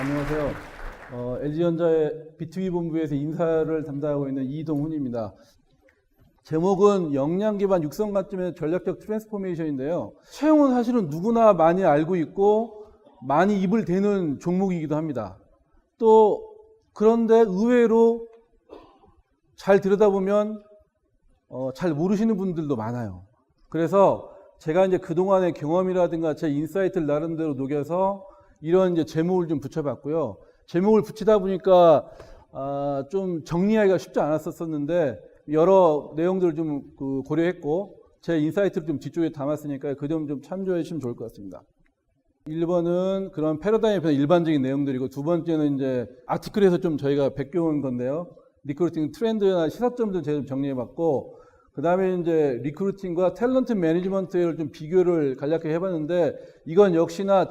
안녕하세요. LG전자의 B2B 본부에서 인사를 담당하고 있는 이동훈입니다. 제목은 역량 기반 육성 관점의 전략적 트랜스포메이션인데요. 채용은 사실은 누구나 많이 알고 있고 많이 입을 대는 종목이기도 합니다. 또 그런데 의외로 잘 들여다보면 잘 모르시는 분들도 많아요. 그래서 제가 이제 그동안의 경험이라든가 제 인사이트를 나름대로 녹여서 이런 이제 제목을 좀 붙여봤고요. 제목을 붙이다 보니까 좀 정리하기가 쉽지 않았었는데 여러 내용들을 좀 고려했고 제 인사이트를 좀 뒤쪽에 담았으니까 그 점 좀 참조해 주시면 좋을 것 같습니다. 1번은 그런 패러다임에 대한 일반적인 내용들이고 두 번째는 이제 아티클에서 좀 저희가 베껴온 건데요. 리크루팅 트렌드나 시사점들 제가 좀 정리해봤고 그 다음에 이제 리크루팅과 탤런트 매니지먼트를 좀 비교를 간략하게 해봤는데 이건 역시나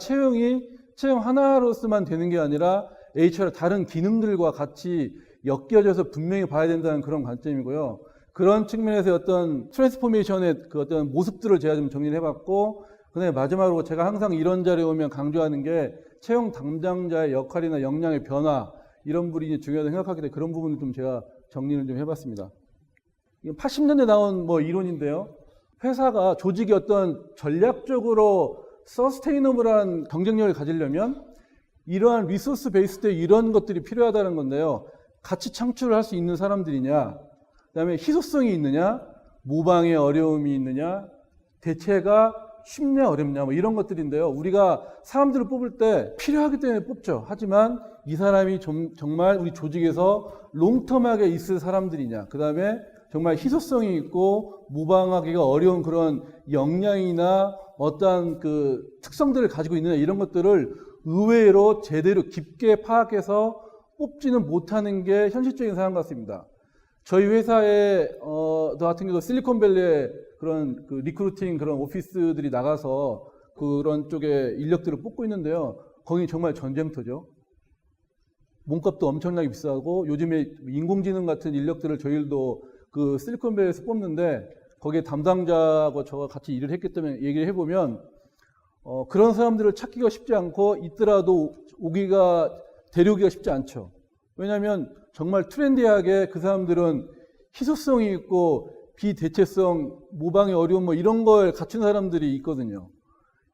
채용 하나로서만 되는 게 아니라 HR의 다른 기능들과 같이 엮여져서 분명히 봐야 된다는 그런 관점이고요. 그런 측면에서 어떤 트랜스포메이션의 그 어떤 모습들을 제가 좀 정리를 해봤고 그다음에 마지막으로 제가 항상 이런 자리에 오면 강조하는 게 채용 담당자의 역할이나 역량의 변화 이런 부분이 중요하다고 생각하기 때문에 그런 부분을 좀 제가 정리를 좀 해봤습니다. 80년대 나온 이론인데요. 회사가 조직이 어떤 전략적으로 서스테이너블한 경쟁력을 가지려면 이러한 리소스 베이스드 이런 것들이 필요하다는 건데요. 같이 창출을 할 수 있는 사람들이냐, 그다음에 희소성이 있느냐, 모방의 어려움이 있느냐, 대체가 쉽냐 어렵냐 이런 것들인데요. 우리가 사람들을 뽑을 때 필요하기 때문에 뽑죠. 하지만 이 사람이 정말 우리 조직에서 롱텀하게 있을 사람들이냐, 그 다음에 정말 희소성이 있고 모방하기가 어려운 그런 역량이나 어떠한 그 특성들을 가지고 있느냐 이런 것들을 의외로 제대로 깊게 파악해서 뽑지는 못하는 게 현실적인 상황 같습니다. 저희 회사에 저 같은 경우도 실리콘밸리에 그런 그 리크루팅 그런 오피스들이 나가서 그런 쪽에 인력들을 뽑고 있는데요. 거기 정말 전쟁터죠. 몸값도 엄청나게 비싸고 요즘에 인공지능 같은 인력들을 저희도 그 실리콘밸리에서 뽑는데 거기에 담당자하고 저와 같이 일을 했기 때문에 얘기를 해보면 그런 사람들을 찾기가 쉽지 않고 있더라도 데려오기가 쉽지 않죠. 왜냐하면 정말 트렌디하게 그 사람들은 희소성이 있고 비대체성, 모방의 어려움 이런 걸 갖춘 사람들이 있거든요.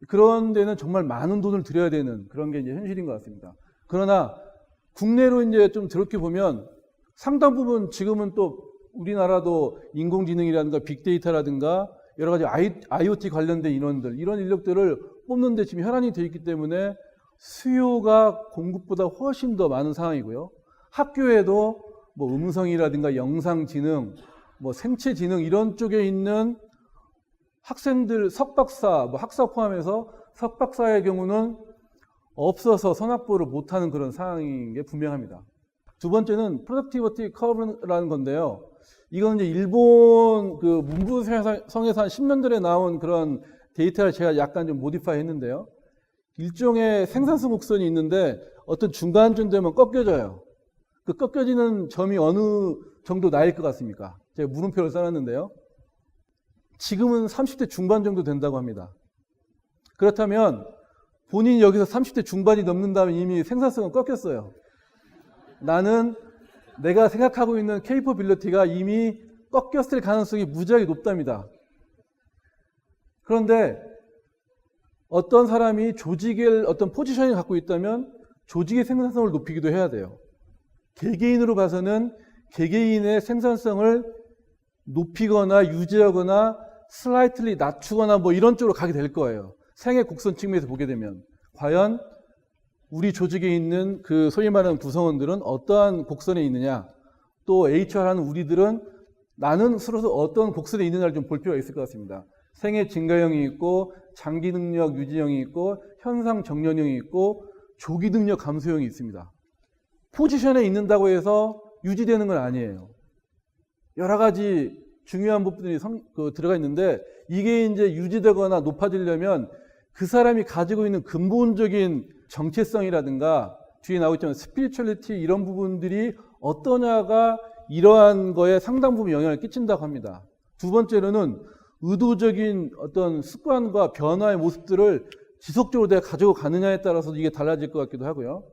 그런 데는 정말 많은 돈을 들여야 되는 그런 게 이제 현실인 것 같습니다. 그러나 국내로 이제 좀 들었게 보면 상당 부분 지금은 또 우리나라도 인공지능이라든가 빅데이터라든가 여러 가지 IoT 관련된 인원들 이런 인력들을 뽑는 데 지금 혈안이 되어 있기 때문에 수요가 공급보다 훨씬 더 많은 상황이고요. 학교에도 음성이라든가 영상지능, 생체지능 이런 쪽에 있는 학생들 석박사, 학사 포함해서 석박사의 경우는 없어서 선학보를 못하는 그런 상황인 게 분명합니다. 두 번째는 프로덕티비티 커브라는 건데요. 이건 이제 일본 그 문부성에서 한 10년 전에 나온 그런 데이터를 제가 약간 좀 모디파이 했는데요. 일종의 생산성 곡선이 있는데 어떤 중간쯤 되면 꺾여져요. 그 꺾여지는 점이 어느 정도 나일 것 같습니까? 제가 물음표를 써놨는데요. 지금은 30대 중반 정도 된다고 합니다. 그렇다면 본인이 여기서 30대 중반이 넘는다면 이미 생산성은 꺾였어요. 나는 내가 생각하고 있는 케이퍼빌리티가 이미 꺾였을 가능성이 무지하게 높답니다. 그런데 어떤 사람이 조직의 어떤 포지션을 갖고 있다면 조직의 생산성을 높이기도 해야 돼요. 개개인으로 봐서는 개개인의 생산성을 높이거나 유지하거나 슬라이틀리 낮추거나 이런 쪽으로 가게 될 거예요. 생애 곡선 측면에서 보게 되면 과연 우리 조직에 있는 그 소위 말하는 구성원들은 어떠한 곡선에 있느냐, 또 HR하는 우리들은 나는 스스로 어떤 곡선에 있느냐를 좀 볼 필요가 있을 것 같습니다. 생애 증가형이 있고 장기 능력 유지형이 있고 현상 정년형이 있고 조기 능력 감소형이 있습니다. 포지션에 있는다고 해서 유지되는 건 아니에요. 여러 가지 중요한 부분들이 들어가 있는데 이게 이제 유지되거나 높아지려면 그 사람이 가지고 있는 근본적인 정체성이라든가 뒤에 나오겠지만 스피리추얼리티 이런 부분들이 어떠냐가 이러한 거에 상당 부분 영향을 끼친다고 합니다. 두 번째로는 의도적인 어떤 습관과 변화의 모습들을 지속적으로 내가 가지고 가느냐에 따라서 이게 달라질 것 같기도 하고요.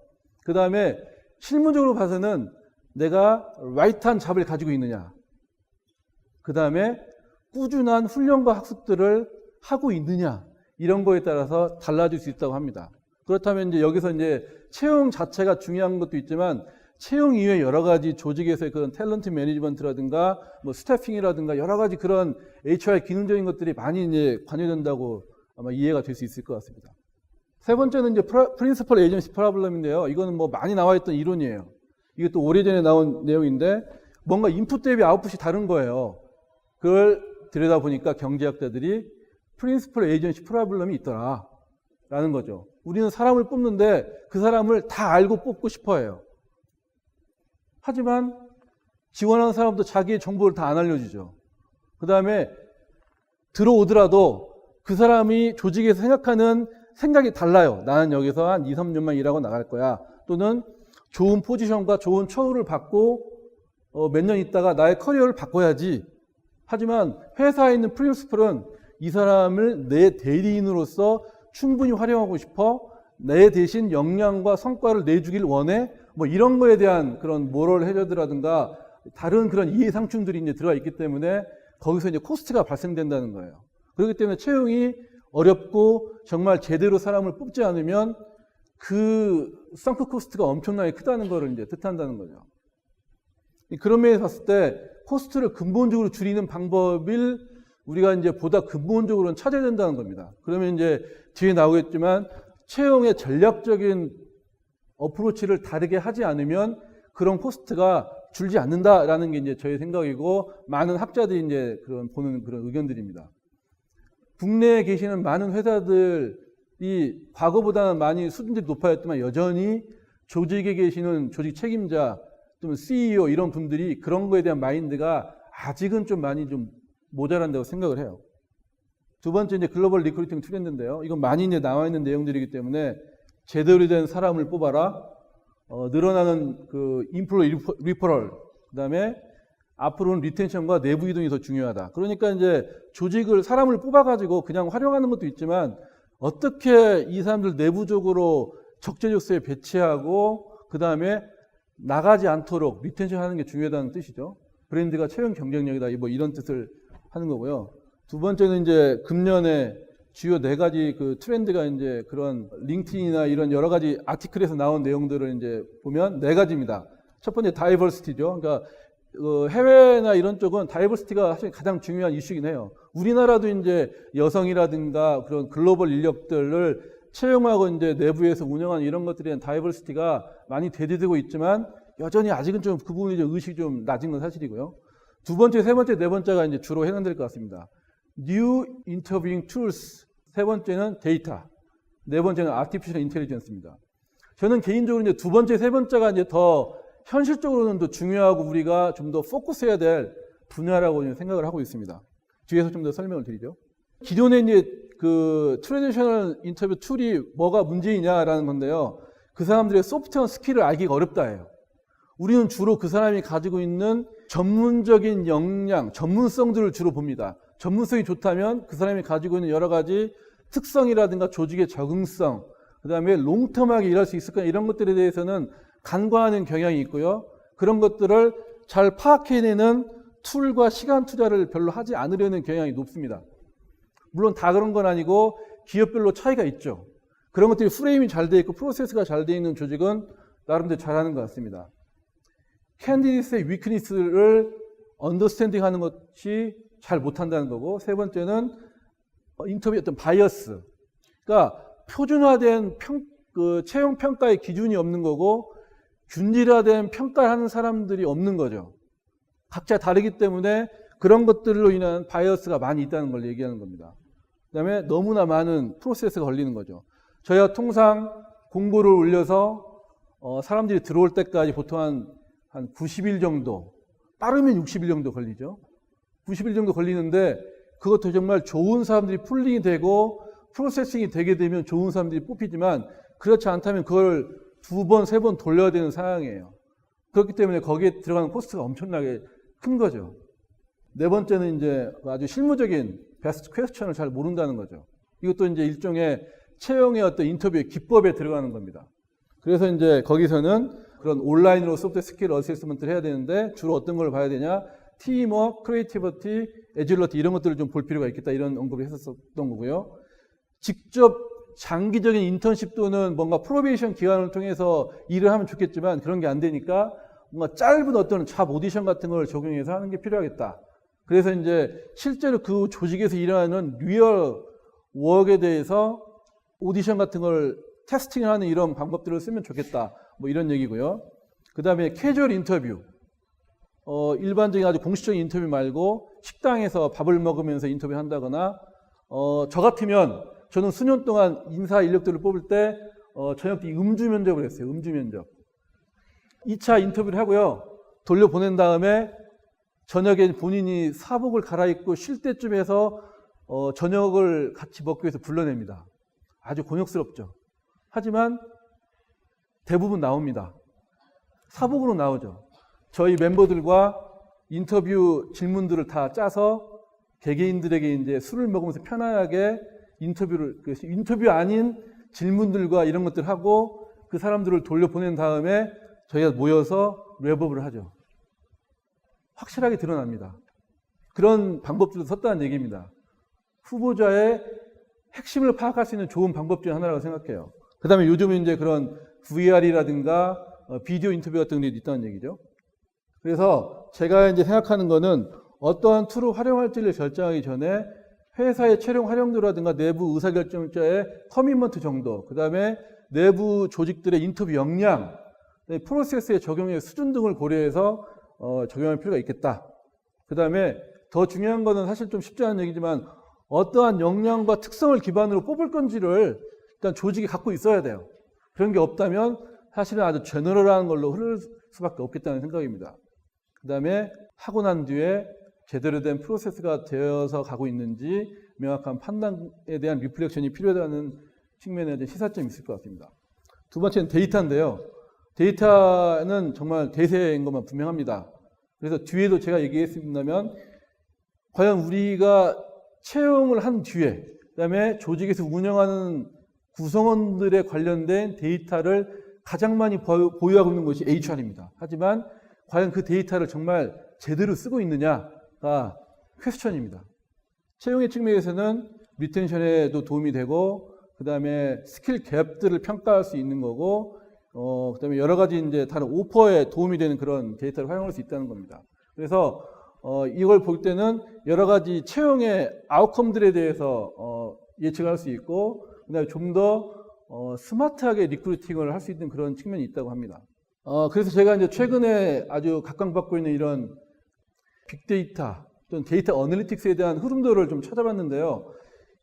그 다음에 실무적으로 봐서는 내가 라이트한 잡을 가지고 있느냐. 그 다음에 꾸준한 훈련과 학습들을 하고 있느냐. 이런 거에 따라서 달라질 수 있다고 합니다. 그렇다면 이제 여기서 이제 채용 자체가 중요한 것도 있지만 채용 이외에 여러 가지 조직에서의 그런 탤런트 매니지먼트라든가 뭐 스태핑이라든가 여러 가지 그런 HR 기능적인 것들이 많이 이제 관여된다고 아마 이해가 될 수 있을 것 같습니다. 세 번째는 이제 프린시펄 에이전시 프로블럼인데요. 이거는 뭐 많이 나와 있던 이론이에요. 이게 또 오래전에 나온 내용인데 뭔가 인풋 대비 아웃풋이 다른 거예요. 그걸 들여다보니까 경제학자들이 프린시펄 에이전시 프로블럼이 있더라 라는 거죠. 우리는 사람을 뽑는데 그 사람을 다 알고 뽑고 싶어 해요. 하지만 지원하는 사람도 자기의 정보를 다 안 알려주죠. 그 다음에 들어오더라도 그 사람이 조직에서 생각하는 생각이 달라요. 나는 여기서 한 2, 3년만 일하고 나갈 거야. 또는 좋은 포지션과 좋은 처우를 받고 몇 년 있다가 나의 커리어를 바꿔야지. 하지만 회사에 있는 프린시플은 이 사람을 내 대리인으로서 충분히 활용하고 싶어. 내 대신 역량과 성과를 내주길 원해. 뭐 이런 거에 대한 그런 모럴 해저드라든가 다른 그런 이해상충들이 이제 들어가 있기 때문에 거기서 이제 코스트가 발생된다는 거예요. 그렇기 때문에 채용이 어렵고 정말 제대로 사람을 뽑지 않으면 그 썬크 코스트가 엄청나게 크다는 것을 이제 뜻한다는 거죠. 그런 면에서 봤을 때 코스트를 근본적으로 줄이는 방법을 우리가 이제 보다 근본적으로는 찾아야 된다는 겁니다. 그러면 이제 뒤에 나오겠지만 채용의 전략적인 어프로치를 다르게 하지 않으면 그런 코스트가 줄지 않는다라는 게 이제 저의 생각이고 많은 학자들이 이제 그런 보는 그런 의견들입니다. 국내에 계시는 많은 회사들이 과거보다는 많이 수준들이 높아졌지만 여전히 조직에 계시는 조직 책임자 또는 CEO 이런 분들이 그런 거에 대한 마인드가 아직은 좀 많이 좀 모자란다고 생각을 해요. 두 번째 이제 글로벌 리크루팅 트렌드인데요. 이건 많이 이제 나와 있는 내용들이기 때문에 제대로 된 사람을 뽑아라. 늘어나는 그 인플로이 리퍼럴, 그다음에 앞으로는 리텐션과 내부 이동이 더 중요하다. 그러니까 이제 조직을 사람을 뽑아가지고 그냥 활용하는 것도 있지만 어떻게 이 사람들 내부적으로 적재적소에 배치하고 그다음에 나가지 않도록 리텐션하는 게 중요하다는 뜻이죠. 브랜드가 채용 경쟁력이다. 뭐 이런 뜻을 하는 거고요. 두 번째는 이제 금년에 주요 4가지 그 트렌드가 이제 그런 링크드인이나 이런 여러 가지 아티클에서 나온 내용들을 이제 보면 4가지입니다. 첫 번째 다이버시티죠. 그러니까 해외나 이런 쪽은 다이버시티가 사실 가장 중요한 이슈이긴 해요. 우리나라도 이제 여성이라든가 그런 글로벌 인력들을 채용하고 이제 내부에서 운영하는 이런 것들에 대한 다이버시티가 많이 대두되고 있지만 여전히 아직은 좀 그 부분이 좀 의식이 좀 낮은 건 사실이고요. 두 번째, 세 번째, 네 번째가 이제 주로 해당될 것 같습니다. New Interviewing Tools. 세 번째는 데이터. 네 번째는 Artificial Intelligence입니다. 저는 개인적으로 이제 두 번째, 세 번째가 이제 더 현실적으로는 더 중요하고 우리가 좀 더 포커스해야 될 분야라고 생각을 하고 있습니다. 뒤에서 좀 더 설명을 드리죠. 기존에 이제 그 트래디셔널 인터뷰 툴이 뭐가 문제이냐라는 건데요. 그 사람들의 소프트웨어 스킬을 알기가 어렵다예요. 우리는 주로 그 사람이 가지고 있는 전문적인 역량, 전문성들을 주로 봅니다. 전문성이 좋다면 그 사람이 가지고 있는 여러 가지 특성이라든가 조직의 적응성, 그 다음에 롱텀하게 일할 수 있을 거냐 이런 것들에 대해서는 간과하는 경향이 있고요. 그런 것들을 잘 파악해내는 툴과 시간 투자를 별로 하지 않으려는 경향이 높습니다. 물론 다 그런 건 아니고 기업별로 차이가 있죠. 그런 것들이 프레임이 잘 돼 있고 프로세스가 잘 돼 있는 조직은 나름대로 잘하는 것 같습니다. 캔디데이트의 위크니스를 언더스탠딩 하는 것이 잘 못한다는 거고, 세 번째는 인터뷰 어떤 바이어스. 그러니까 표준화된 채용 평가의 기준이 없는 거고, 균질화된 평가를 하는 사람들이 없는 거죠. 각자 다르기 때문에 그런 것들로 인한 바이어스가 많이 있다는 걸 얘기하는 겁니다. 그 다음에 너무나 많은 프로세스가 걸리는 거죠. 저희가 통상 공고를 올려서 사람들이 들어올 때까지 보통 한 90일 정도, 빠르면 60일 정도 걸리죠. 90일 정도 걸리는데 그것도 정말 좋은 사람들이 풀링이 되고 프로세싱이 되게 되면 좋은 사람들이 뽑히지만 그렇지 않다면 그걸 2번, 3번 돌려야 되는 상황이에요. 그렇기 때문에 거기에 들어가는 코스트가 엄청나게 큰 거죠. 네 번째는 이제 아주 실무적인 베스트 퀘스천을 잘 모른다는 거죠. 이것도 이제 일종의 채용의 어떤 인터뷰의 기법에 들어가는 겁니다. 그래서 이제 거기서는 그런 온라인으로 소프트웨어 스킬 어세스먼트를 해야 되는데 주로 어떤 걸 봐야 되냐? 팀워크, 크리에이티비티, 애질러티 이런 것들을 좀 볼 필요가 있겠다 이런 언급을 했었던 거고요. 직접 장기적인 인턴십 또는 뭔가 프로베이션 기간을 통해서 일을 하면 좋겠지만 그런 게 안 되니까 뭔가 짧은 어떤 잡 오디션 같은 걸 적용해서 하는 게 필요하겠다. 그래서 이제 실제로 그 조직에서 일하는 리얼 워크에 대해서 오디션 같은 걸 테스팅하는 이런 방법들을 쓰면 좋겠다. 뭐 이런 얘기고요. 그 다음에 캐주얼 인터뷰. 일반적인 아주 공식적인 인터뷰 말고 식당에서 밥을 먹으면서 인터뷰 한다거나 저 같으면 저는 수년 동안 인사 인력들을 뽑을 때 저녁 때 음주 면접을 했어요. 음주 면접. 2차 인터뷰를 하고요. 돌려보낸 다음에 저녁에 본인이 사복을 갈아입고 쉴 때쯤 해서 저녁을 같이 먹기 위해서 불러냅니다. 아주 곤욕스럽죠. 하지만 대부분 나옵니다. 사복으로 나오죠. 저희 멤버들과 인터뷰 질문들을 다 짜서 개개인들에게 이제 술을 먹으면서 편안하게 인터뷰 아닌 질문들과 이런 것들 하고 그 사람들을 돌려보낸 다음에 저희가 모여서 랩업을 하죠. 확실하게 드러납니다. 그런 방법들도 썼다는 얘기입니다. 후보자의 핵심을 파악할 수 있는 좋은 방법 중 하나라고 생각해요. 그 다음에 요즘은 이제 그런 VR이라든가 비디오 인터뷰 같은 게 있다는 얘기죠. 그래서 제가 이제 생각하는 거는 어떠한 툴을 활용할지를 결정하기 전에 회사의 채용 활용도라든가 내부 의사결정자의 커미먼트 정도, 그 다음에 내부 조직들의 인터뷰 역량, 프로세스의 적용의 수준 등을 고려해서 적용할 필요가 있겠다. 그 다음에 더 중요한 거는 사실 좀 쉽지 않은 얘기지만 어떠한 역량과 특성을 기반으로 뽑을 건지를 일단 조직이 갖고 있어야 돼요. 그런 게 없다면 사실은 아주 제너럴한 걸로 흐를 수밖에 없겠다는 생각입니다. 그 다음에 하고 난 뒤에 제대로 된 프로세스가 되어서 가고 있는지 명확한 판단에 대한 리플렉션이 필요하다는 측면에 대한 시사점이 있을 것 같습니다. 두 번째는 데이터인데요. 데이터는 정말 대세인 것만 분명합니다. 그래서 뒤에도 제가 얘기했습니다면 과연 우리가 채용을 한 뒤에 그다음에 조직에서 운영하는 구성원들에 관련된 데이터를 가장 많이 보유하고 있는 것이 HR입니다. 하지만 과연 그 데이터를 정말 제대로 쓰고 있느냐가 퀘스천입니다. 채용의 측면에서는 리텐션에도 도움이 되고 그 다음에 스킬 갭들을 평가할 수 있는 거고 그 다음에 여러 가지 이제 다른 오퍼에 도움이 되는 그런 데이터를 활용할 수 있다는 겁니다. 그래서 이걸 볼 때는 여러 가지 채용의 아웃컴들에 대해서 예측할 수 있고 그 다음에 좀 더 스마트하게 리크루팅을 할 수 있는 그런 측면이 있다고 합니다. 그래서 제가 이제 최근에 아주 각광받고 있는 이런 빅데이터 또는 데이터 어널리틱스에 대한 흐름도를 좀 찾아봤는데요.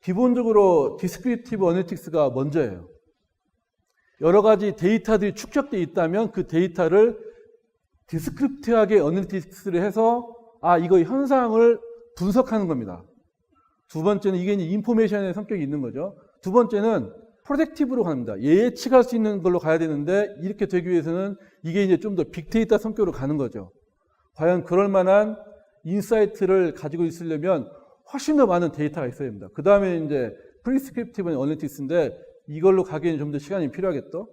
기본적으로 디스크립티브 어널리틱스가 먼저예요. 여러 가지 데이터들이 축적되어 있다면 그 데이터를 디스크립티브하게 어널리틱스를 해서 이거 현상을 분석하는 겁니다. 두 번째는 이게 이제 인포메이션의 성격이 있는 거죠. 두 번째는 프로젝티브로 갑니다. 예측할 수 있는 걸로 가야 되는데 이렇게 되기 위해서는 이게 이제 좀 더 빅데이터 성격으로 가는 거죠. 과연 그럴 만한 인사이트를 가지고 있으려면 훨씬 더 많은 데이터가 있어야 됩니다. 그 다음에 이제 프리스크립티브 어널리틱스인데 이걸로 가기에는 좀 더 시간이 필요하겠죠.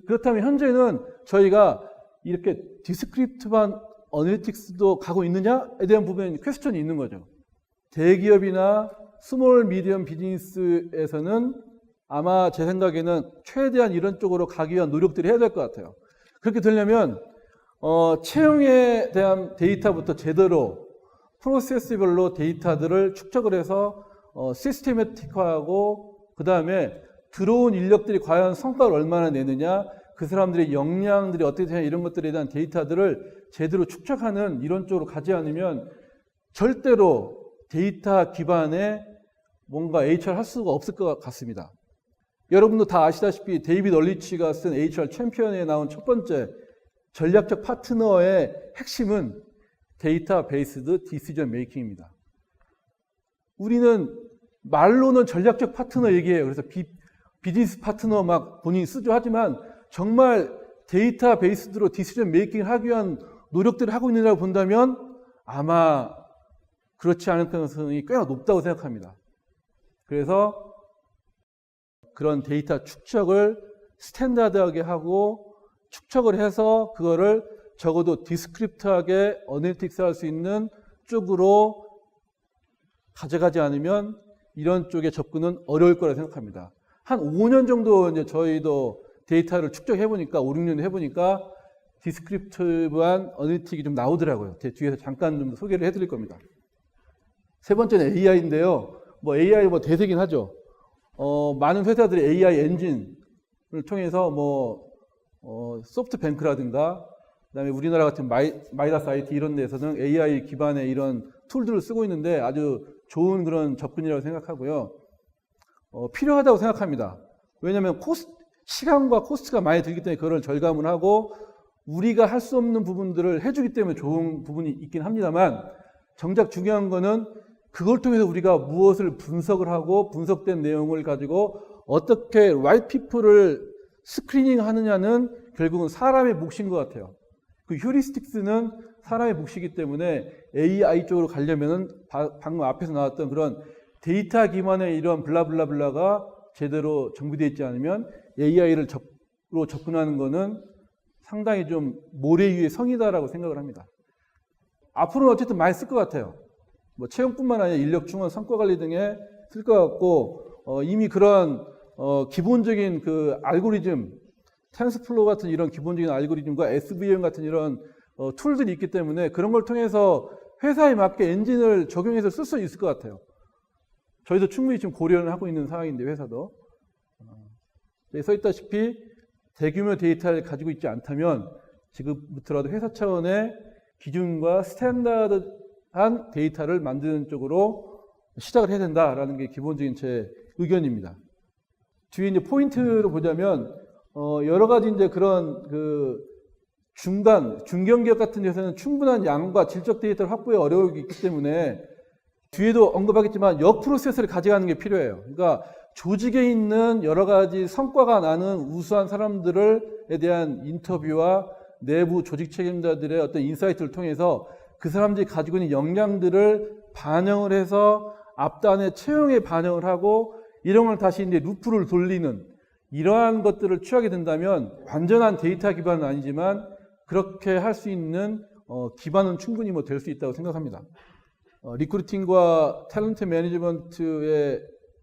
그렇다면 현재는 저희가 이렇게 디스크립티브한 어널리틱스도 가고 있느냐에 대한 부분에 퀘스천이 있는 거죠. 대기업이나 스몰 미디엄 비즈니스에서는 아마 제 생각에는 최대한 이런 쪽으로 가기 위한 노력들을 해야 될 것 같아요. 그렇게 되려면 채용에 대한 데이터부터 제대로 프로세스별로 데이터들을 축적을 해서 시스테매틱화하고 그 다음에 들어온 인력들이 과연 성과를 얼마나 내느냐 그 사람들의 역량들이 어떻게 되냐 이런 것들에 대한 데이터들을 제대로 축적하는 이런 쪽으로 가지 않으면 절대로 데이터 기반의 뭔가 HR 할 수가 없을 것 같습니다. 여러분도 다 아시다시피 데이빗 얼리치가 쓴 HR 챔피언에 나온 첫 번째 전략적 파트너의 핵심은 데이터 베이스드 디시전 메이킹입니다. 우리는 말로는 전략적 파트너 얘기해요. 그래서 비즈니스 파트너 막 본인이 쓰죠. 하지만 정말 데이터 베이스드로 디시전 메이킹을 하기 위한 노력들을 하고 있느냐고 본다면 아마 그렇지 않을 가능성이 꽤나 높다고 생각합니다. 그래서 그런 데이터 축적을 스탠다드하게 하고 축적을 해서 그거를 적어도 디스크립트하게 어널리틱스 할 수 있는 쪽으로 가져가지 않으면 이런 쪽에 접근은 어려울 거라 생각합니다. 한 5년 정도 이제 저희도 데이터를 축적해 보니까 5, 6년 해보니까 디스크립티브한 어널리틱이 좀 나오더라고요. 제 뒤에서 잠깐 좀 소개를 해드릴 겁니다. 세 번째는 AI인데요. 뭐 AI 뭐 대세긴 하죠. 많은 회사들이 AI 엔진을 통해서 소프트뱅크라든가 그다음에 우리나라 같은 마이다스 IT 이런 데서는 AI 기반의 이런 툴들을 쓰고 있는데 아주 좋은 그런 접근이라고 생각하고요. 필요하다고 생각합니다. 왜냐하면 시간과 코스트가 많이 들기 때문에 그걸 절감을 하고 우리가 할 수 없는 부분들을 해주기 때문에 좋은 부분이 있긴 합니다만 정작 중요한 거는 그걸 통해서 우리가 무엇을 분석을 하고 분석된 내용을 가지고 어떻게 right people을 스크리닝 하느냐는 결국은 사람의 몫인 것 같아요. 그 휴리스틱스는 사람의 몫이기 때문에 AI 쪽으로 가려면은 방금 앞에서 나왔던 그런 데이터 기반의 이런 블라블라블라가 제대로 정비되어 있지 않으면 AI로 접근하는 거는 상당히 좀 모래 위의 성이다라고 생각을 합니다. 앞으로는 어쨌든 많이 쓸 것 같아요. 뭐 채용뿐만 아니라 인력 충원, 성과 관리 등에 쓸 것 같고 이미 그런 기본적인 그 알고리즘, 텐스플로우 같은 이런 기본적인 알고리즘과 SVM 같은 이런 툴들이 있기 때문에 그런 걸 통해서 회사에 맞게 엔진을 적용해서 쓸 수 있을 것 같아요. 저희도 충분히 지금 고려를 하고 있는 상황인데 회사도 여기 써 있다시피 대규모 데이터를 가지고 있지 않다면 지금부터라도 회사 차원의 기준과 스탠다드한 데이터를 만드는 쪽으로 시작을 해야 된다라는 게 기본적인 제 의견입니다. 뒤에 이제 포인트로 보자면 여러 가지 이제 그런 그 중견기업 같은 데서는 충분한 양과 질적 데이터를 확보에 어려움이 있기 때문에 뒤에도 언급하겠지만 역 프로세스를 가져가는 게 필요해요. 그러니까 조직에 있는 여러 가지 성과가 나는 우수한 사람들에 대한 인터뷰와 내부 조직 책임자들의 어떤 인사이트를 통해서 그 사람들이 가지고 있는 역량들을 반영을 해서 앞단의 채용에 반영을 하고 이런 걸 다시 이제 루프를 돌리는 이러한 것들을 취하게 된다면 완전한 데이터 기반은 아니지만 그렇게 할 수 있는 기반은 충분히 될 수 있다고 생각합니다. 리크루팅과 탤런트 매니지먼트의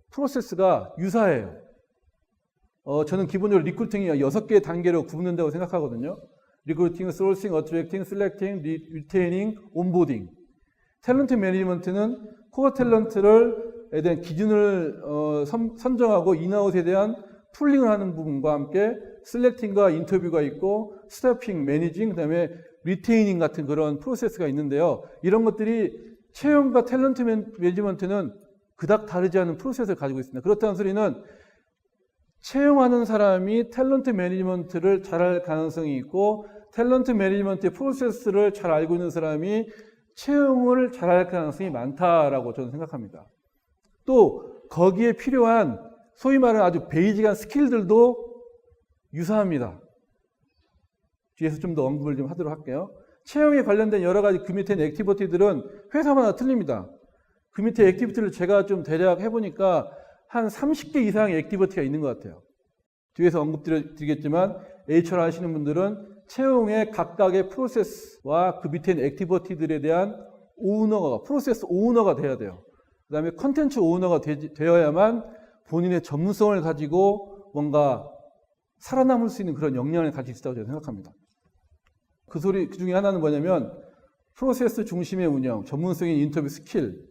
프로세스가 유사해요. 저는 기본적으로 리크루팅이 6개의 단계로 구분된다고 생각하거든요. 리크루팅, 소싱, 어트랙팅, 셀렉팅, 리테이닝, 온보딩. 탤런트 매니지먼트는 코어 탤런트에 대한 기준을 선정하고 인아웃에 대한 풀링을 하는 부분과 함께 셀렉팅과 인터뷰가 있고 스태핑, 매니징, 그다음에 리테이닝 같은 그런 프로세스가 있는데요. 이런 것들이 채용과 탤런트 매니지먼트는 그닥 다르지 않은 프로세스를 가지고 있습니다. 그렇다는 소리는 채용하는 사람이 탤런트 매니지먼트를 잘할 가능성이 있고 탤런트 매니지먼트의 프로세스를 잘 알고 있는 사람이 채용을 잘할 가능성이 많다라고 저는 생각합니다. 또 거기에 필요한 소위 말하는 아주 베이직한 스킬들도 유사합니다. 뒤에서 좀 더 언급을 좀 하도록 할게요. 채용에 관련된 여러 가지 그 밑에 있는 액티비티들은 회사마다 틀립니다. 그 밑에 액티비티를 제가 좀 대략 해보니까 한 30개 이상의 액티비티가 있는 것 같아요. 뒤에서 언급드리겠지만 HR 하시는 분들은 채용의 각각의 프로세스와 그 밑에 있는 액티비티들에 대한 오너가, 프로세스 오너가 돼야 돼요. 그 다음에 컨텐츠 오너가 되어야만 본인의 전문성을 가지고 뭔가 살아남을 수 있는 그런 역량을 가질 수 있다고 저는 생각합니다. 그 중에 하나는 뭐냐면 프로세스 중심의 운영, 전문성인 인터뷰 스킬,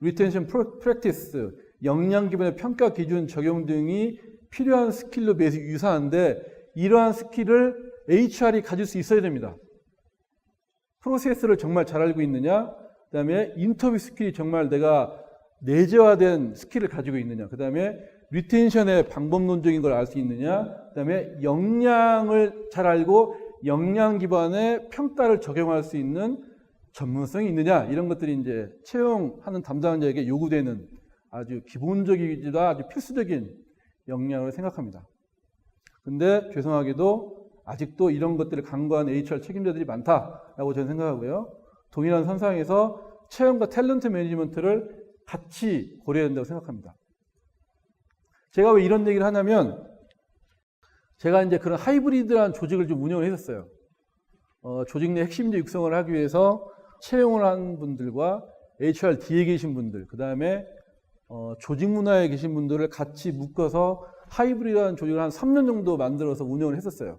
리텐션 프랙티스, 역량 기반의 평가 기준 적용 등이 필요한 스킬로 매우 유사한데 이러한 스킬을 HR이 가질 수 있어야 됩니다. 프로세스를 정말 잘 알고 있느냐, 그 다음에 인터뷰 스킬이 정말 내가 내재화된 스킬을 가지고 있느냐, 그 다음에 리텐션의 방법론적인 걸 알 수 있느냐, 그 다음에 역량을 잘 알고 역량 기반의 평가를 적용할 수 있는 전문성이 있느냐, 이런 것들이 이제 채용하는 담당자에게 요구되는 아주 기본적이지도 아주 필수적인 역량을 생각합니다. 근데 죄송하게도 아직도 이런 것들을 간과한 HR 책임자들이 많다라고 저는 생각하고요. 동일한 선상에서 채용과 탤런트 매니지먼트를 같이 고려해야 된다고 생각합니다. 제가 왜 이런 얘기를 하냐면 제가 이제 그런 하이브리드한 조직을 좀 운영을 했었어요. 조직 내 핵심인재 육성을 하기 위해서 채용을 한 분들과 HRD에 계신 분들, 그 다음에 조직 문화에 계신 분들을 같이 묶어서 하이브리드한 조직을 한 3년 정도 만들어서 운영을 했었어요.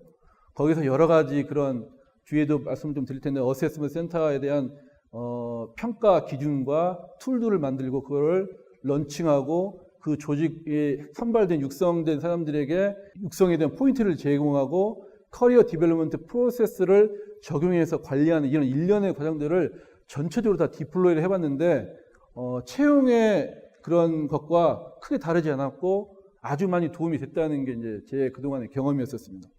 거기서 여러 가지 그런 뒤에도 말씀 좀 드릴 텐데 어세스먼트 센터에 대한 평가 기준과 툴들을 만들고 그거를 런칭하고 그 조직에 선발된 육성된 사람들에게 육성에 대한 포인트를 제공하고 커리어 디벨롭먼트 프로세스를 적용해서 관리하는 이런 일련의 과정들을 전체적으로 다 디플로이를 해봤는데 채용의 그런 것과 크게 다르지 않았고 아주 많이 도움이 됐다는 게 이제 제 그동안의 경험이었었습니다.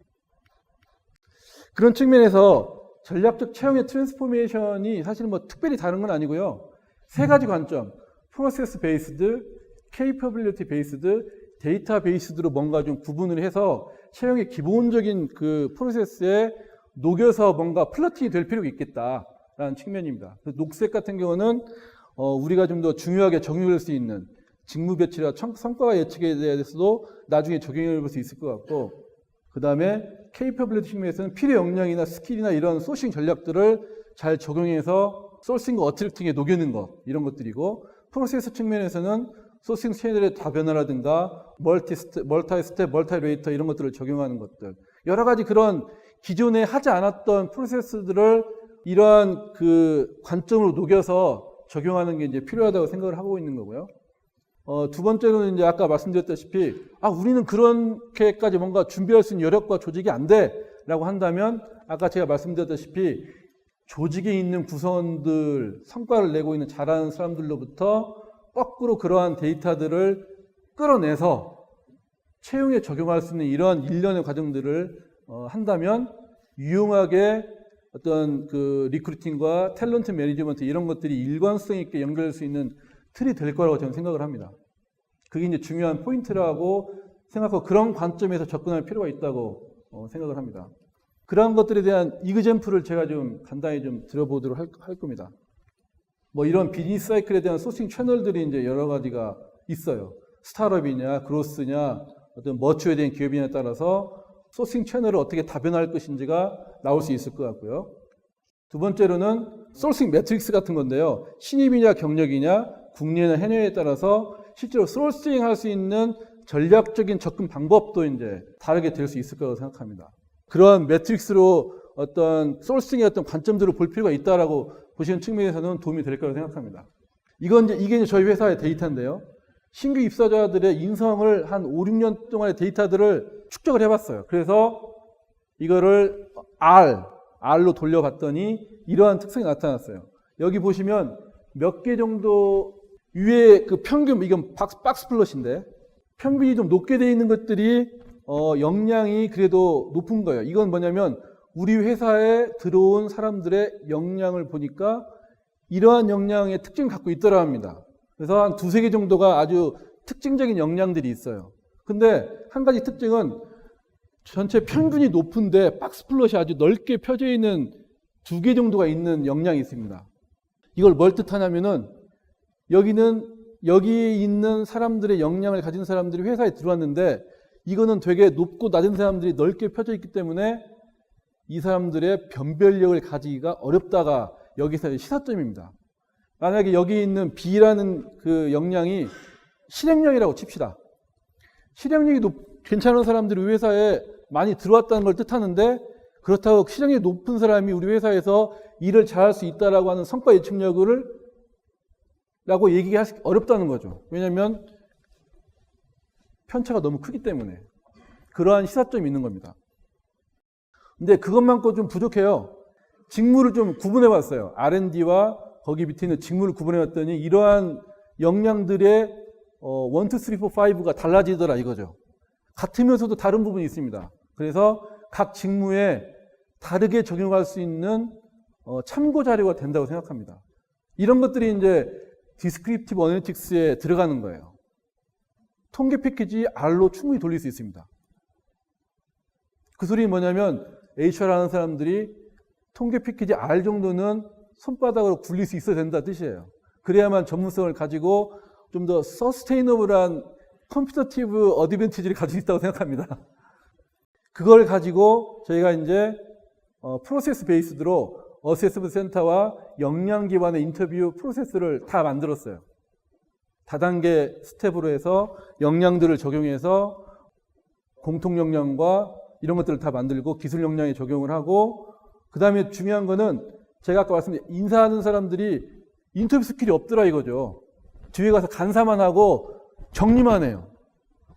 그런 측면에서 전략적 채용의 트랜스포메이션이 사실은 뭐 특별히 다른 건 아니고요. 세 가지 관점, 프로세스 베이스드, 케이퍼빌리티 베이스드, 데이터 베이스드로 뭔가 좀 구분을 해서 채용의 기본적인 그 프로세스에 녹여서 뭔가 플러팅이 될 필요가 있겠다라는 측면입니다. 녹색 같은 경우는 우리가 좀 더 중요하게 적용할 수 있는 직무 배치나 성과 예측에 대해서도 나중에 적용해 볼 수 있을 것 같고, 그 다음에 케이퍼빌리티 측면에서는 필요 역량이나 스킬이나 이런 소싱 전략들을 잘 적용해서 소싱과 어트랙팅에 녹이는 것, 이런 것들이고, 프로세스 측면에서는 소싱 채널의 다변화라든가 멀티 스텝, 멀티 레이터 이런 것들을 적용하는 것들, 여러 가지 그런 기존에 하지 않았던 프로세스들을 이러한 그 관점으로 녹여서 적용하는 게 이제 필요하다고 생각을 하고 있는 거고요. 두 번째로는 이제 아까 말씀드렸다시피, 우리는 그렇게까지 뭔가 준비할 수 있는 여력과 조직이 안 돼 라고 한다면, 아까 제가 말씀드렸다시피 조직에 있는 구성원들, 성과를 내고 있는 잘하는 사람들로부터 거꾸로 그러한 데이터들을 끌어내서 채용에 적용할 수 있는 이런 일련의 과정들을 한다면 유용하게 어떤 그 리크루팅과 탤런트 매니지먼트 이런 것들이 일관성 있게 연결될 수 있는 틀이 될 거라고 저는 생각을 합니다. 그게 이제 중요한 포인트라고 생각하고 그런 관점에서 접근할 필요가 있다고 생각을 합니다. 그러한 것들에 대한 이그젬플을 제가 좀 간단히 좀 들어보도록 할 겁니다. 뭐 이런 비즈니스 사이클에 대한 소싱 채널들이 이제 여러 가지가 있어요. 스타트업이냐, 그로스냐, 어떤 머추에 대한 기업이냐에 따라서 소싱 채널을 어떻게 다변화할 것인지가 나올 수 있을 것 같고요. 두 번째로는 소싱 매트릭스 같은 건데요. 신입이냐, 경력이냐, 국내나 해외에 따라서 실제로 소싱 할 수 있는 전략적인 접근 방법도 이제 다르게 될 수 있을 거라고 생각합니다. 그런 매트릭스로 어떤 소싱의 어떤 관점들을 볼 필요가 있다라고 보시는 측면에서는 도움이 될 거라고 생각합니다. 이게 이제 저희 회사의 데이터인데요. 신규 입사자들의 인성을 한 5, 6년 동안의 데이터들을 축적을 해봤어요. 그래서 이거를 R로 돌려봤더니 이러한 특성이 나타났어요. 여기 보시면 몇 개 정도 위에 그 평균, 이건 박스 플롯인데 평균이 좀 높게 되어 있는 것들이 역량이 그래도 높은 거예요. 이건 뭐냐면 우리 회사에 들어온 사람들의 역량을 보니까 이러한 역량의 특징을 갖고 있더라 합니다. 그래서 한 두세 개 정도가 아주 특징적인 역량들이 있어요. 근데 한 가지 특징은 전체 평균이 높은데 박스 플롯이 아주 넓게 펴져 있는 두 개 정도가 있는 역량이 있습니다. 이걸 뭘 뜻하냐면은 여기 있는 사람들의 역량을 가진 사람들이 회사에 들어왔는데 이거는 되게 높고 낮은 사람들이 넓게 펴져 있기 때문에 이 사람들의 변별력을 가지기가 어렵다가 여기서의 시사점입니다. 만약에 여기 있는 B라는 그 역량이 실행력이라고 칩시다. 실행력이 괜찮은 사람들이 우리 회사에 많이 들어왔다는 걸 뜻하는데 그렇다고 실행력이 높은 사람이 우리 회사에서 일을 잘할 수 있다라고 하는 성과 예측력을 라고 얘기하기 어렵다는 거죠. 왜냐하면 편차가 너무 크기 때문에 그러한 시사점이 있는 겁니다. 근데 그것만큼 좀 부족해요. 직무를 좀 구분해 봤어요. R&D와 거기 밑에 있는 직무를 구분해 봤더니 이러한 역량들의 1, 2, 3, 4, 5가 달라지더라 이거죠. 같으면서도 다른 부분이 있습니다. 그래서 각 직무에 다르게 적용할 수 있는 참고 자료가 된다고 생각합니다. 이런 것들이 이제 디스크립티브 어널리틱스에 들어가는 거예요. 통계 패키지 R로 충분히 돌릴 수 있습니다. 그 소리는 뭐냐면 HR 하는 사람들이 통계 패키지 R 정도는 손바닥으로 굴릴 수 있어야 된다 뜻이에요. 그래야만 전문성을 가지고 좀 더 서스테이너블한 컴피터티브 어드밴티지를 가지고 있다고 생각합니다. 그걸 가지고 저희가 이제 프로세스 베이스드로 어세스먼트 센터와 역량 기반의 인터뷰 프로세스를 다 만들었어요. 다단계 스텝으로 해서 역량들을 적용해서 공통 역량과 이런 것들을 다 만들고 기술 역량에 적용을 하고, 그 다음에 중요한 거는 제가 아까 말씀드린 인사하는 사람들이 인터뷰 스킬이 없더라 이거죠. 뒤에 가서 간사만 하고 정리만 해요.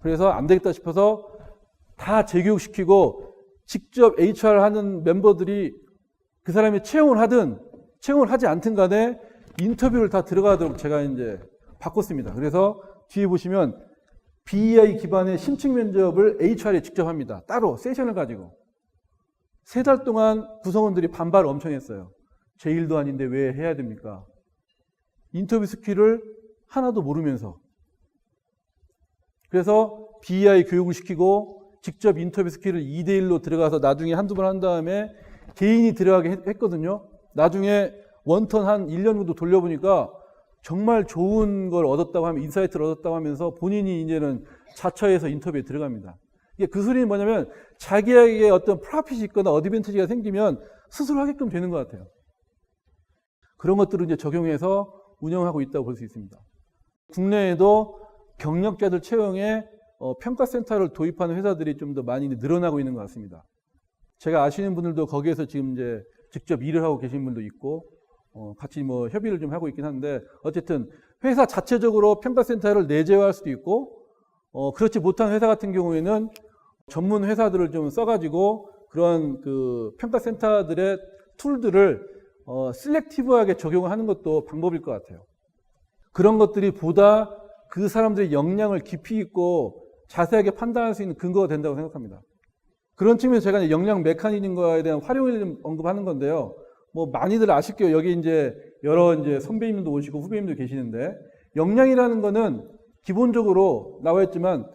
그래서 안 되겠다 싶어서 다 재교육시키고 직접 HR 하는 멤버들이 그 사람이 채용을 하든 채용을 하지 않든 간에 인터뷰를 다 들어가도록 제가 이제 바꿨습니다. 그래서 뒤에 보시면 BEI 기반의 심층 면접을 HR이 직접 합니다. 따로 세션을 가지고. 3달 동안 구성원들이 반발을 엄청 했어요. 제 일도 아닌데 왜 해야 됩니까? 인터뷰 스킬을 하나도 모르면서. 그래서 BEI 교육을 시키고 직접 인터뷰 스킬을 2대1로 들어가서 나중에 한두 번 한 다음에 개인이 들어가게 했거든요. 나중에 원턴 한 1년 정도 돌려보니까 정말 좋은 걸 얻었다고 하면, 인사이트를 얻었다고 하면서 본인이 이제는 자처해서 인터뷰에 들어갑니다. 이게 그 소리는 뭐냐면 자기에게 어떤 프로핏이 있거나 어드밴티지가 생기면 스스로 하게끔 되는 것 같아요. 그런 것들을 이제 적용해서 운영하고 있다고 볼 수 있습니다. 국내에도 경력자들 채용에 평가센터를 도입하는 회사들이 좀 더 많이 늘어나고 있는 것 같습니다. 제가 아시는 분들도 거기에서 지금 이제 직접 일을 하고 계신 분도 있고, 같이 뭐 협의를 좀 하고 있긴 한데, 어쨌든 회사 자체적으로 평가센터를 내재화할 수도 있고, 그렇지 못한 회사 같은 경우에는 전문 회사들을 좀 써가지고 그런 그 평가센터들의 툴들을 셀렉티브하게 적용을 하는 것도 방법일 것 같아요. 그런 것들이 보다 그 사람들의 역량을 깊이 있고 자세하게 판단할 수 있는 근거가 된다고 생각합니다. 그런 측면에서 제가 역량 메커니즘과에 대한 활용을 좀 언급하는 건데요. 뭐 많이들 아실 거예요. 여기 이제 여러 이제 선배님들도 오시고 후배님도 계시는데, 역량이라는 거는 기본적으로 나와 있지만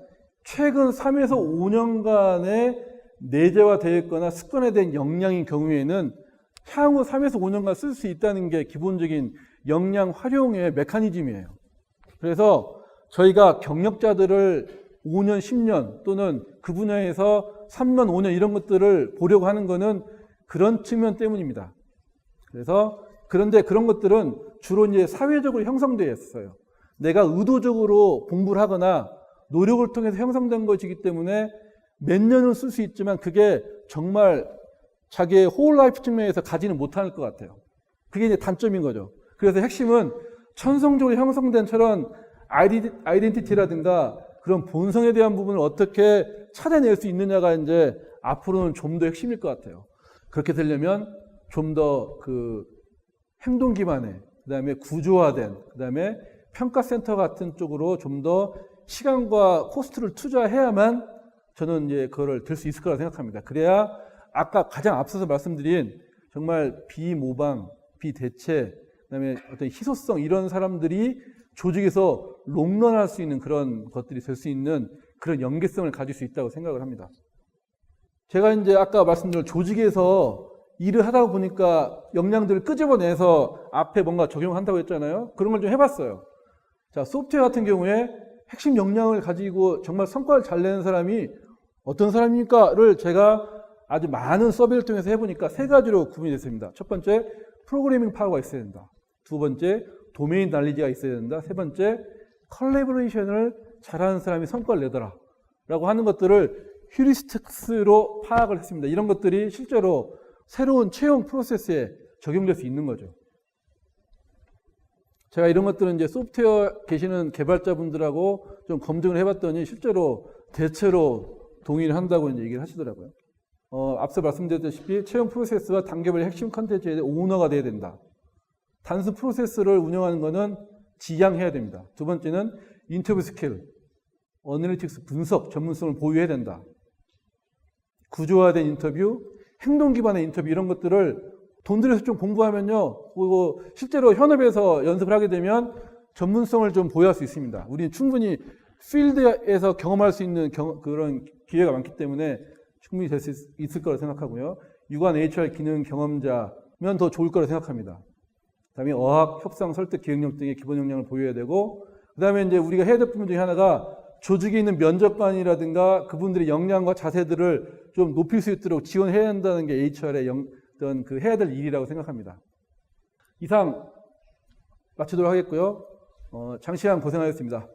최근 3에서 5년간의 내재화되어 있거나 습관화된 역량인 경우에는 향후 3에서 5년간 쓸 수 있다는 게 기본적인 역량 활용의 메커니즘이에요. 그래서 저희가 경력자들을 5년, 10년 또는 그 분야에서 3년, 5년 이런 것들을 보려고 하는 거는 그런 측면 때문입니다. 그래서 그런데 그런 것들은 주로 이제 사회적으로 형성되어 있어요. 내가 의도적으로 공부를 하거나 노력을 통해서 형성된 것이기 때문에 몇 년을 쓸 수 있지만 그게 정말 자기의 홀 라이프 측면에서 가지는 못할 것 같아요. 그게 이제 단점인 거죠. 그래서 핵심은 천성적으로 형성된 저런 아이덴티티라든가 그런 본성에 대한 부분을 어떻게 찾아낼 수 있느냐가 이제 앞으로는 좀 더 핵심일 것 같아요. 그렇게 되려면 좀 더 그 행동 기반의, 그 다음에 구조화된, 그 다음에 평가센터 같은 쪽으로 좀 더 시간과 코스트를 투자해야만 저는 이제 그거를 들 수 있을 거라 생각합니다. 그래야 아까 가장 앞서서 말씀드린 정말 비모방, 비대체, 그 다음에 어떤 희소성 이런 사람들이 조직에서 롱런할 수 있는 그런 것들이 될 수 있는 그런 연계성을 가질 수 있다고 생각을 합니다. 제가 이제 아까 말씀드린 조직에서 일을 하다 보니까 역량들을 끄집어내서 앞에 뭔가 적용한다고 했잖아요. 그런 걸 좀 해봤어요. 자, 소프트웨어 같은 경우에 핵심 역량을 가지고 정말 성과를 잘 내는 사람이 어떤 사람입니까를 제가 아주 많은 서비를 통해서 해보니까 3가지로 구분이 됐습니다. 첫 번째, 프로그래밍 파워가 있어야 된다. 두 번째, 도메인 날리지가 있어야 된다. 세 번째, 컬래버레이션을 잘하는 사람이 성과를 내더라 라고 하는 것들을 휴리스틱스로 파악을 했습니다. 이런 것들이 실제로 새로운 채용 프로세스에 적용될 수 있는 거죠. 제가 이런 것들은 이제 소프트웨어 계시는 개발자분들하고 좀 검증을 해봤더니 실제로 대체로 동의를 한다고 이제 얘기를 하시더라고요. 앞서 말씀드렸다시피 채용 프로세스와 단계별 핵심 컨텐츠에 오너가 돼야 된다. 단순 프로세스를 운영하는 것은 지향해야 됩니다. 두 번째는 인터뷰 스킬, 어널리틱스 분석 전문성을 보유해야 된다. 구조화된 인터뷰, 행동 기반의 인터뷰 이런 것들을 돈 들여서 좀 공부하면요, 그리고 실제로 현업에서 연습을 하게 되면 전문성을 좀 보유할 수 있습니다. 우리는 충분히 필드에서 경험할 수 있는 그런 기회가 많기 때문에 충분히 될 수 있을 거라 생각하고요. 유관 HR 기능 경험자면 더 좋을 거라 생각합니다. 그다음에 어학, 협상, 설득, 기획력 등의 기본 역량을 보유해야 되고, 그다음에 이제 우리가 해야 될 부분 중에 하나가 조직에 있는 면접관이라든가 그분들의 역량과 자세들을 좀 높일 수 있도록 지원해야 한다는 게 HR의 어떤 그 해야 될 일이라고 생각합니다. 이상 마치도록 하겠고요. 장시간 고생하셨습니다.